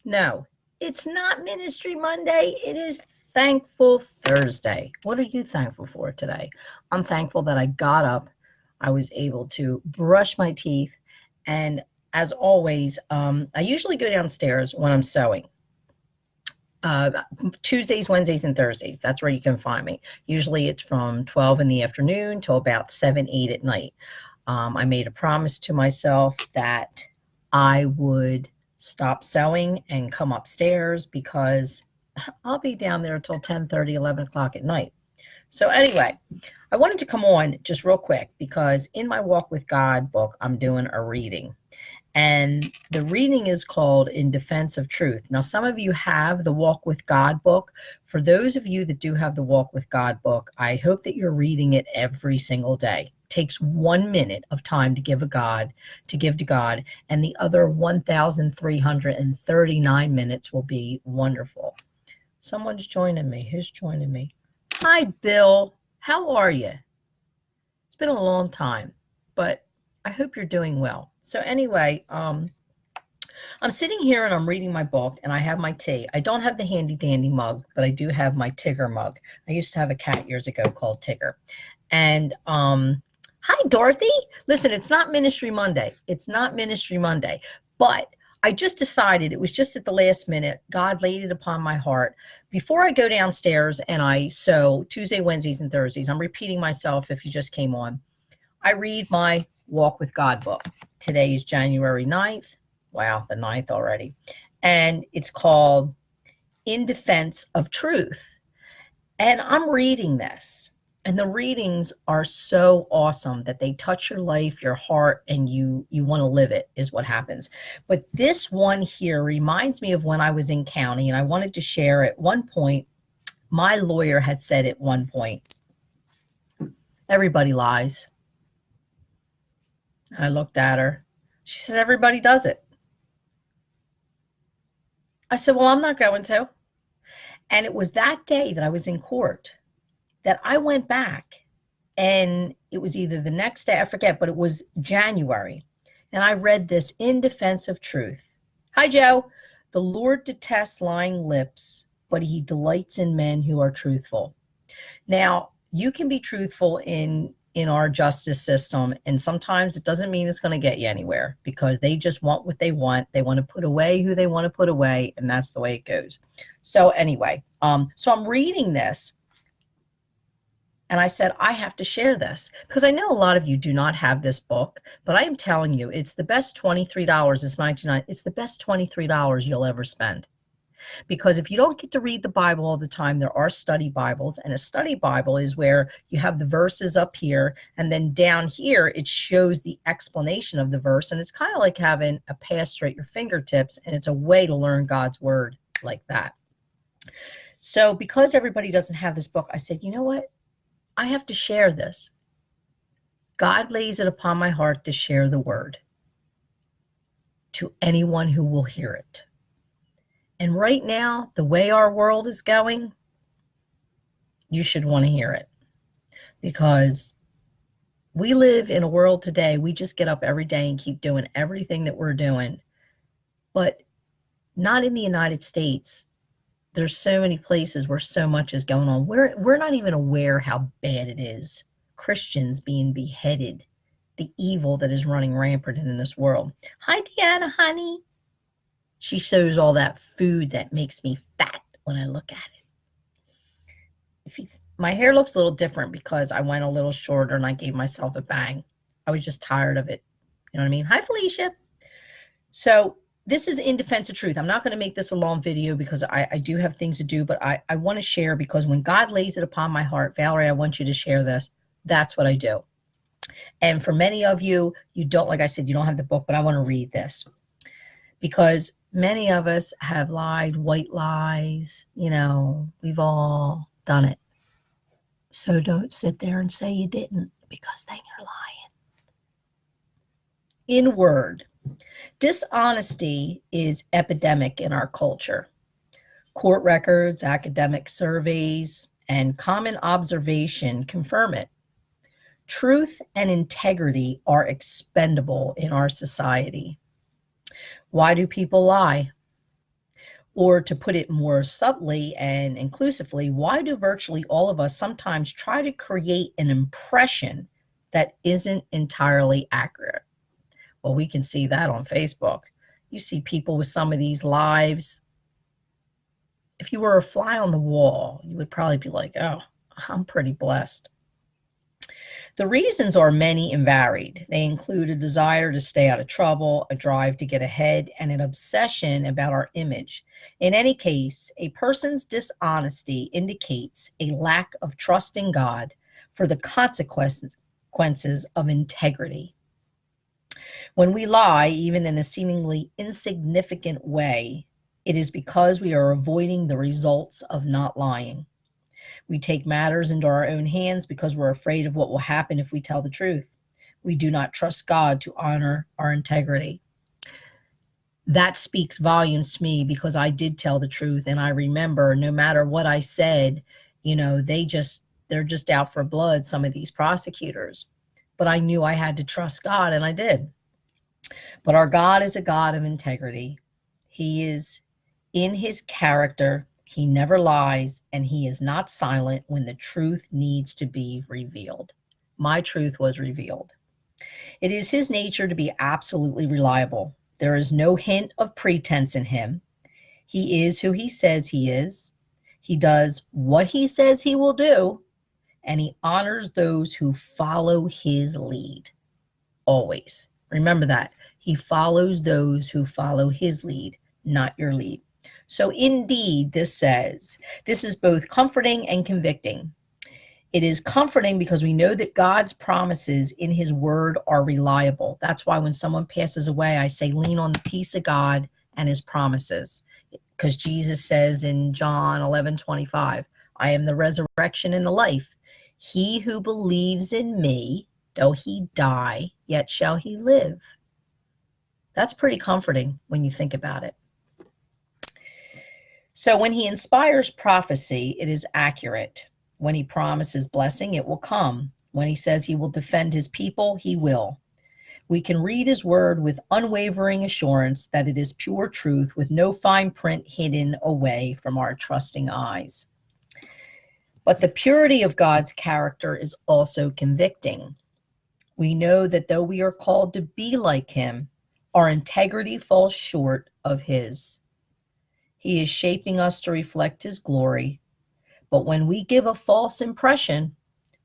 No, it's not Ministry Monday. It is Thankful Thursday. What are you thankful for today? I'm thankful that I got up. I was able to brush my teeth. And as always, I usually go downstairs when I'm sewing. Uh, Tuesdays, Wednesdays, and Thursdays. That's where you can find me. Usually it's from 12 in the afternoon till about 7, 8 at night. I made a promise to myself that I would stop sewing and come upstairs because I'll be down there till 10:30, 11 o'clock at night. So anyway, I wanted to come on just real quick because in my Walk with God book, I'm doing a reading. And the reading is called In Defense of Truth. Now, some of you have the Walk with God book. For those of you that do have the Walk with God book, I hope that you're reading it every single day. It takes 1 minute of time to give to God, and the other 1,339 minutes will be wonderful. Someone's joining me. Who's joining me? Hi, Bill. How are you? It's been a long time, but I hope you're doing well. So anyway, I'm sitting here and I'm reading my book and I have my tea. I don't have the handy dandy mug, but I do have my Tigger mug. I used to have a cat years ago called Tigger. And hi, Dorothy. Listen, it's not Ministry Monday. It's not Ministry Monday, but I just decided, it was just at the last minute, God laid it upon my heart. Before I go downstairs and I sew Tuesday, Wednesdays, and Thursdays, I'm repeating myself if you just came on, I read my Walk with God book. Today is January 9th. Wow, the 9th already. And it's called In Defense of Truth. And I'm reading this. And the readings are so awesome that they touch your life, your heart, and you want to live it is what happens. But this one here reminds me of when I was in county, and I wanted to share at one point, my lawyer had said at one point, everybody lies. I looked at her. She says, everybody does it. I said, well, I'm not going to. And it was that day that I was in court that I went back, and it was either the next day, I forget, but it was January. And I read this In Defense of Truth. Hi, Joe. The Lord detests lying lips, but he delights in men who are truthful. Now, you can be truthful in our justice system, and sometimes it doesn't mean it's going to get you anywhere because they just want what they want. They want to put away who they want to put away, and that's the way it goes. So anyway, so I'm reading this, and I said, I have to share this because I know a lot of you do not have this book, but I am telling you, it's the best $23. It's $99. It's the best $23 you'll ever spend. Because if you don't get to read the Bible all the time, there are study Bibles, and a study Bible is where you have the verses up here, and then down here it shows the explanation of the verse, and it's kind of like having a pastor at your fingertips, and it's a way to learn God's word like that. So because everybody doesn't have this book, I said, you know what? I have to share this. God lays it upon my heart to share the word to anyone who will hear it. And right now, the way our world is going, you should want to hear it. Because we live in a world today, we just get up every day and keep doing everything that we're doing. But not in the United States. There's so many places where so much is going on. We're not even aware how bad it is. Christians being beheaded, the evil that is running rampant in this world. Hi, Deanna, honey. She shows all that food that makes me fat when I look at it. My hair looks a little different because I went a little shorter and I gave myself a bang. I was just tired of it. You know what I mean? Hi, Felicia. So this is In Defense of Truth. I'm not going to make this a long video because I do have things to do, but I want to share because when God lays it upon my heart, Valerie, I want you to share this. That's what I do. And for many of you, you don't, like I said, you don't have the book, but I want to read this because many of us have lied, white lies. You know, we've all done it. So don't sit there and say you didn't, because then you're lying. In word, dishonesty is epidemic in our culture. Court records, academic surveys, and common observation confirm it. Truth and integrity are expendable in our society. Why do people lie? Or to put it more subtly and inclusively, why do virtually all of us sometimes try to create an impression that isn't entirely accurate? Well, we can see that on Facebook. You see people with some of these lives. If you were a fly on the wall, you would probably be like, oh, I'm pretty blessed. The reasons are many and varied. They include a desire to stay out of trouble, a drive to get ahead, and an obsession about our image. In any case, a person's dishonesty indicates a lack of trust in God for the consequences of integrity. When we lie, even in a seemingly insignificant way, it is because we are avoiding the results of not lying. We take matters into our own hands because we're afraid of what will happen if we tell the truth. We do not trust God to honor our integrity. That speaks volumes to me because I did tell the truth. And I remember no matter what I said, they're just out for blood, some of these prosecutors. But I knew I had to trust God, and I did. But our God is a God of integrity. He is in his character. He never lies, and he is not silent when the truth needs to be revealed. My truth was revealed. It is his nature to be absolutely reliable. There is no hint of pretense in him. He is who he says he is. He does what he says he will do, and he honors those who follow his lead. Always. Remember that. He follows those who follow his lead, not your lead. So indeed, this says, this is both comforting and convicting. It is comforting because we know that God's promises in his word are reliable. That's why when someone passes away, I say, lean on the peace of God and his promises. Because Jesus says in John 11:25, I am the resurrection and the life. He who believes in me, though he die, yet shall he live. That's pretty comforting when you think about it. So when he inspires prophecy, it is accurate. When he promises blessing, it will come. When he says he will defend his people, he will. We can read his word with unwavering assurance that it is pure truth with no fine print hidden away from our trusting eyes. But the purity of God's character is also convicting. We know that though we are called to be like him, our integrity falls short of his. He is shaping us to reflect his glory. But when we give a false impression,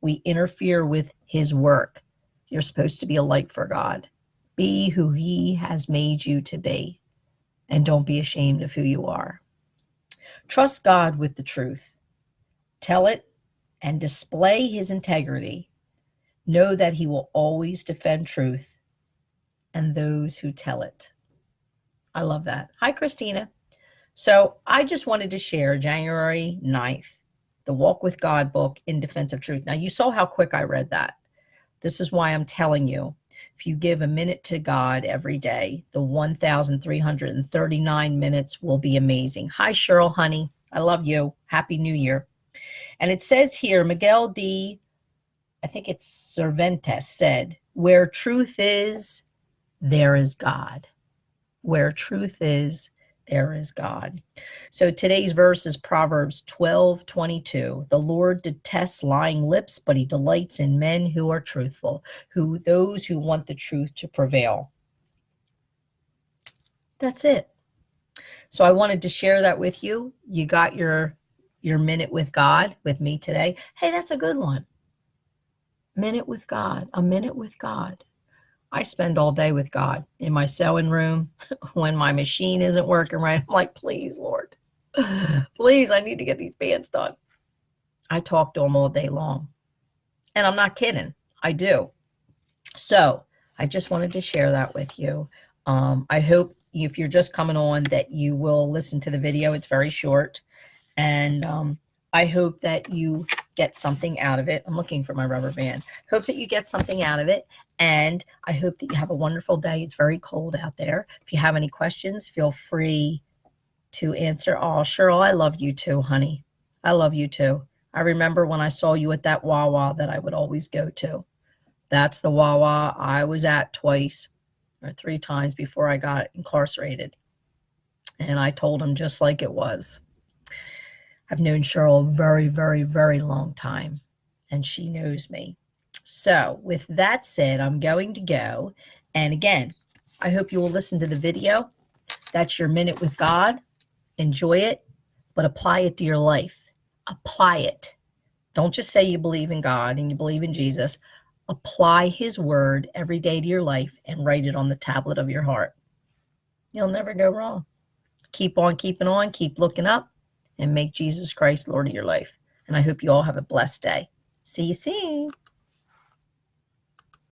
we interfere with his work. You're supposed to be a light for God. Be who he has made you to be, and don't be ashamed of who you are. Trust God with the truth. Tell it and display his integrity. Know that he will always defend truth and those who tell it. I love that. Hi, Christina. So I just wanted to share January 9th, the Walk with God book in defense of truth. Now, you saw how quick I read that. This is why I'm telling you, if you give a minute to God every day, the 1,339 minutes will be amazing. Hi, Cheryl, honey. I love you. Happy New Year. And it says here, Miguel D., I think it's Cervantes, said, where truth is, there is God. Where truth is, there is God. So today's verse is Proverbs 12:22. The Lord detests lying lips, but he delights in men who are truthful, those who want the truth to prevail. That's it. So I wanted to share that with you. You got your minute with God with me today. Hey, that's a good one. Minute with God, a minute with God. I spend all day with God in my sewing room. When my machine isn't working right, I'm like, please, Lord, please, I need to get these bands done. I talk to him all day long. And I'm not kidding. I do. So I just wanted to share that with you. I hope if you're just coming on that you will listen to the video. It's very short. And I hope that you get something out of it. I'm looking for my rubber band. Hope that you get something out of it. And I hope that you have a wonderful day. It's very cold out there. If you have any questions, feel free to answer. Oh, Cheryl, I love you too, honey. I love you too. I remember when I saw you at that Wawa that I would always go to. That's the Wawa I was at twice or 3 times before I got incarcerated. And I told him just like it was. I've known Cheryl a very, very, very long time, and she knows me. So, with that said, I'm going to go. And again, I hope you will listen to the video. That's your minute with God. Enjoy it, but apply it to your life. Apply it. Don't just say you believe in God and you believe in Jesus. Apply his word every day to your life and write it on the tablet of your heart. You'll never go wrong. Keep on keeping on, keep looking up, and make Jesus Christ Lord of your life. And I hope you all have a blessed day. See you soon.